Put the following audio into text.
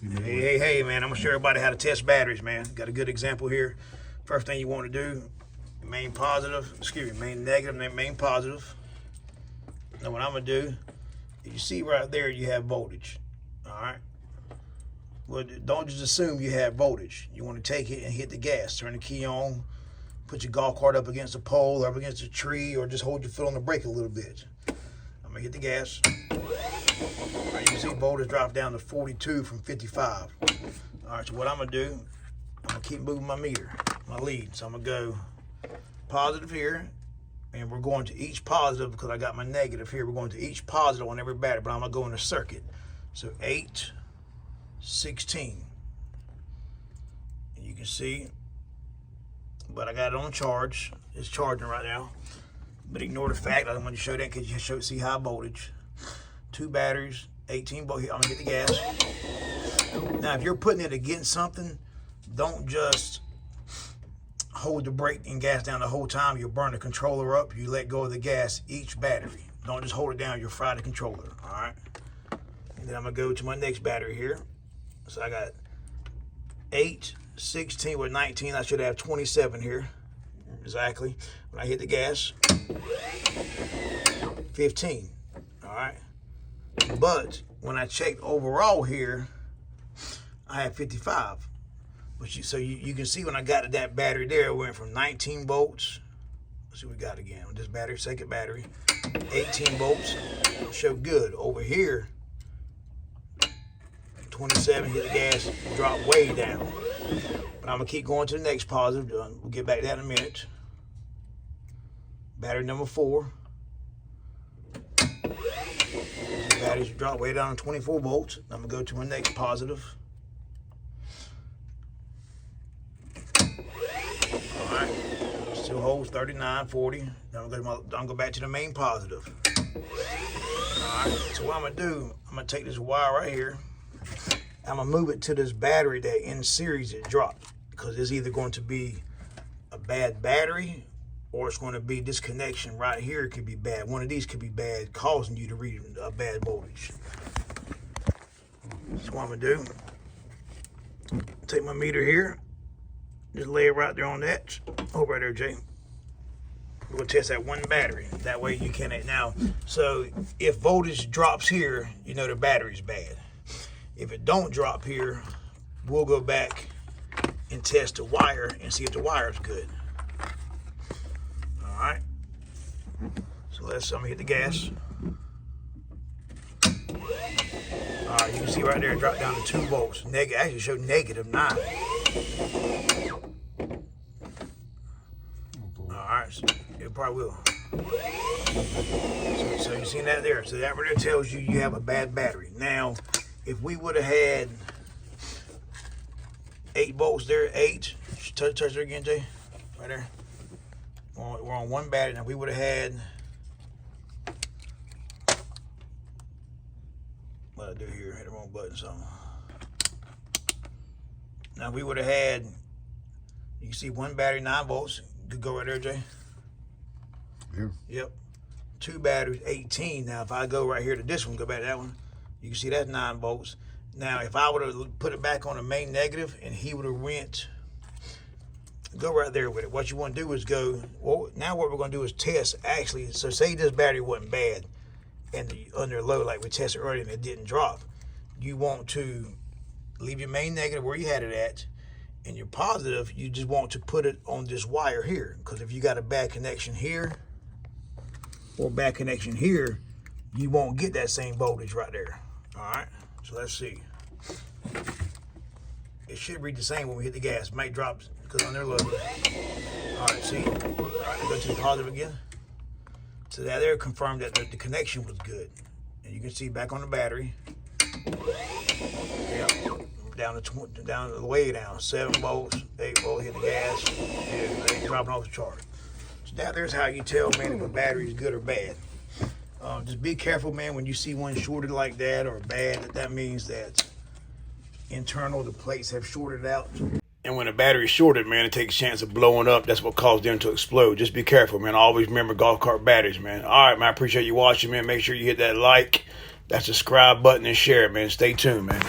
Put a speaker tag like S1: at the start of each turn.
S1: Hey, man, I'm gonna show everybody how to test batteries, man. Got a good example here. First thing you want to do, main negative, main positive. Now what I'm gonna do, you see right there you have voltage. All right. Well, don't just assume you have voltage. You want to take it and hit the gas. Turn the key on. Put your golf cart up against a pole or up against a tree, or just hold your foot on the brake a little bit. I'm gonna hit the gas. All right, you can see voltage drop down to 42 from 55. All right, so what I'm gonna do, I'm gonna keep moving my meter, my lead. So I'm gonna go positive here, and we're going to each positive because I got my negative here. We're going to each positive on every battery, but I'm gonna go in a circuit. So 8, 16. And you can see, but I got it on charge. It's charging right now. But ignore the fact, I don't want to show that because you see high voltage. 2 batteries, 18 volts. I'm gonna get the gas. Now, if you're putting it against something, don't just hold the brake and gas down the whole time. You'll burn the controller up. You let go of the gas each battery. Don't just hold it down. You'll fry the controller. All right. And then I'm gonna go to my next battery here. So I got 8, 16 with 19. I should have 27 here. Exactly. When I hit the gas, 15. All right. But when I checked overall here, I had 55. But you can see when I got to that battery there, it went from 19 volts. Let's see what we got again with this battery, second battery. 18 volts. Showed good. Over here, 27, hit the gas, drop way down. But I'm gonna keep going to the next positive. We'll get back to that in a minute. Battery number 4. Batteries drop way down to 24 volts. I'm gonna go to my next positive. All right, still holds 39, 40. Then I'm gonna go back to the main positive. All right, so what I'm gonna do, I'm gonna take this wire right here. I'm gonna move it to this battery that in series it dropped, because it's either going to be a bad battery or it's going to be this connection right here. It could be bad. One of these could be bad, causing you to read a bad voltage. So what I'm gonna do, take my meter here, just lay it right there on that. Hold right there, Jay. We're gonna test that one battery. That way you can now. So if voltage drops here, you know the battery's bad. If it don't drop here, we'll go back and test the wire and see if the wire's good. All right. So I'm gonna hit the gas. All right, you can see right there it dropped down to 2 volts. Actually showed -9. All right, so it probably will. So you seen that there? So that right there tells you you have a bad battery. Now, if we would have had 8 volts there, 8, touch there again, Jay, right there. We're on one battery. Now we would have had, what I do here, hit the wrong button, so. Now we would have had, you can see one battery, 9 volts. Could go right there, Jay.
S2: Here.
S1: Yep. 2 batteries, 18. Now if I go right here to this one, go back to that one, you can see that's 9 volts. Now if I would have put it back on the main negative and he would have went, go right there with it. What you want to do is go, well, now what we're going to do is test actually. So say this battery wasn't bad and under low like we tested earlier and it didn't drop. You want to leave your main negative where you had it at, and your positive, you just want to put it on this wire here, because if you got a bad connection here or bad connection here, you won't get that same voltage right there. All right, so let's see. It should read the same when we hit the gas. It might drop because on their low. All right, see. All right, go to the positive again. So that there confirmed that the connection was good. And you can see back on the battery. Yeah, down to way down. 7 volts, 8 volts, hit the gas. Yeah, ain't dropping off the chart. So now there's how you tell, man, if a battery is good or bad. Just be careful, man, when you see one shorted like that or bad, that means that internal, the plates have shorted out. And when a battery is shorted, man, it takes a chance of blowing up. That's what caused them to explode. Just be careful, man. Always remember golf cart batteries, man. All right, man, I appreciate you watching, man. Make sure you hit that like, that subscribe button, and share it, man. Stay tuned, man.